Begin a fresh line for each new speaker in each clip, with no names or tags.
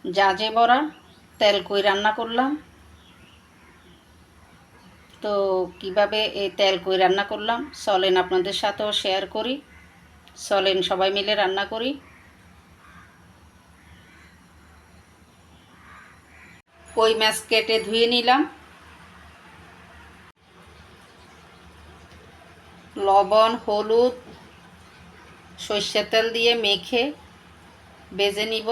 জাজে বড়া তেল কই রান্না করলাম। তো কিভাবে এই তেল কই রান্না করলাম চলেন আপনাদের সাথেও শেয়ার করি। চলেন সবাই মিলে রান্না করি। কই মাছ কেটে ধুয়ে নিলাম। লবণ, হলুদ, সরষের তেল দিয়ে মেখে ভেজে নিব।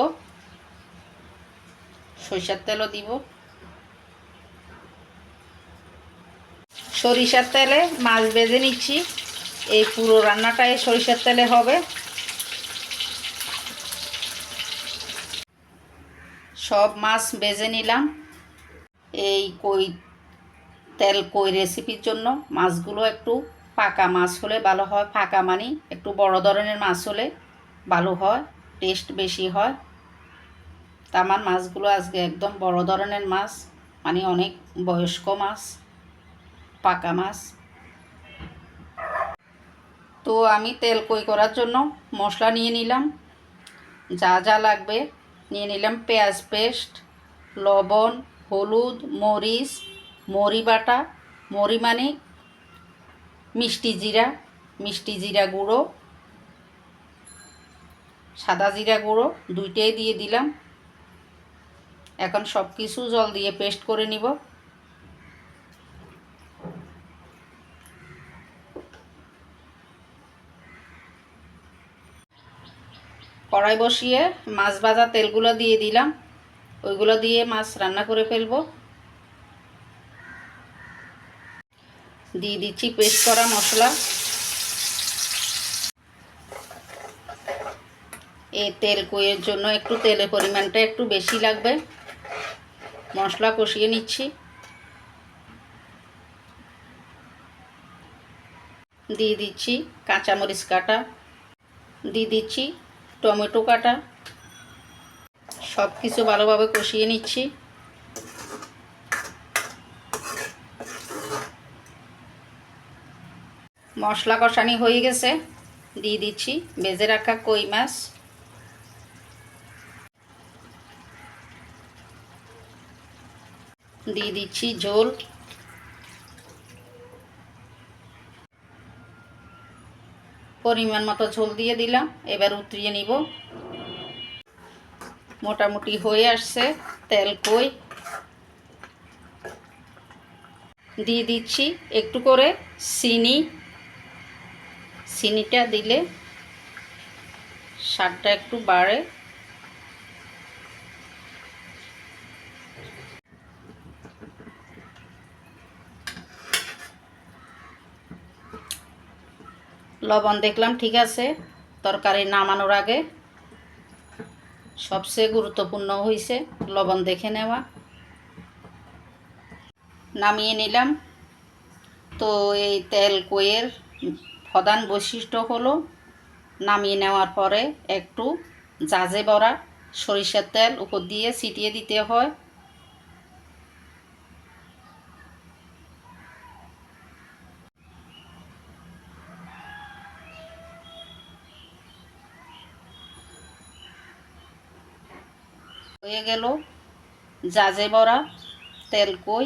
সরষের তেলও দিব। সরিষার তেলে মাছ ভেজে নিচ্ছি। এই পুরো রান্নাটাই সরিষার তেলে হবে। সব মাছ ভেজে নিলাম। এই তেল কই রেসিপির জন্য মাছগুলো একটু পাকা মাছ হলে ভালো হয়। পাকা মানে একটু বড় ধরনের মাছ হলে ভালো হয়, টেস্ট বেশি হয়। তা আমার মাছগুলো আজকে একদম বড় ধরনের মাছ, মানে অনেক বয়স্ক মাছ, পাকা মাছ। তো আমি তেল কই করার জন্য মশলা নিয়ে নিলাম। যা যা লাগবে নিয়ে নিলাম: পেঁয়াজ পেস্ট, লবণ, হলুদ, মরিচ, মরি বাটা, মরি মানে মিষ্টি জিরা গুঁড়ো, সাদা জিরা গুঁড়ো দুইটাই দিয়ে দিলাম। এখন সব কিছু জল দিয়ে পেস্ট করে নিব। কড়াই বসিয়ে মাছ ভাজা তেলগুলো দিয়ে দিলাম। ওইগুলো দিয়ে মাছ রান্না করে ফেলবো। দিয়ে দিচ্ছি পেস্ট করা মশলা। এই তেল কইয়ের জন্য একটু তেলের পরিমাণটা একটু বেশি লাগবে। মশলা কষিয়ে নিচ্ছি। দিয়ে দিচ্ছি কাঁচামরিচ কাটা, দিয়ে দিচ্ছি টমেটো কাটা। সব কিছু ভালোভাবে কষিয়ে নিচ্ছি। মশলা কষানি হয়ে গেছে। দিয়ে দিচ্ছি ভেজে রাখা কই মাছ। দিয়ে দিচ্ছি ঝোল। পরিমাণ মতো ঝোল দিয়ে দিলাম। এবার উতরিয়ে নিব। মোটামুটি হয়ে আসছে তেল কই। দিয়ে দিচ্ছি একটু করে চিনিটা দিলে স্বাদটা একটু বাড়ে। লবণ দেখলাম ঠিক আছে। তরকারি নামানোর আগে সবচেয়ে গুরুত্বপূর্ণ হয়েছে লবণ দেখে নেওয়া। নামিয়ে নিলাম। তো এই তেল কইয়ের প্রধান বৈশিষ্ট্য হলো নামিয়ে নেওয়ার পরে একটু জাজে বড়া সরিষার তেল উপর দিয়ে ছিটিয়ে দিতে হয়। হয়ে গেল জাজে বড়া তেল কই।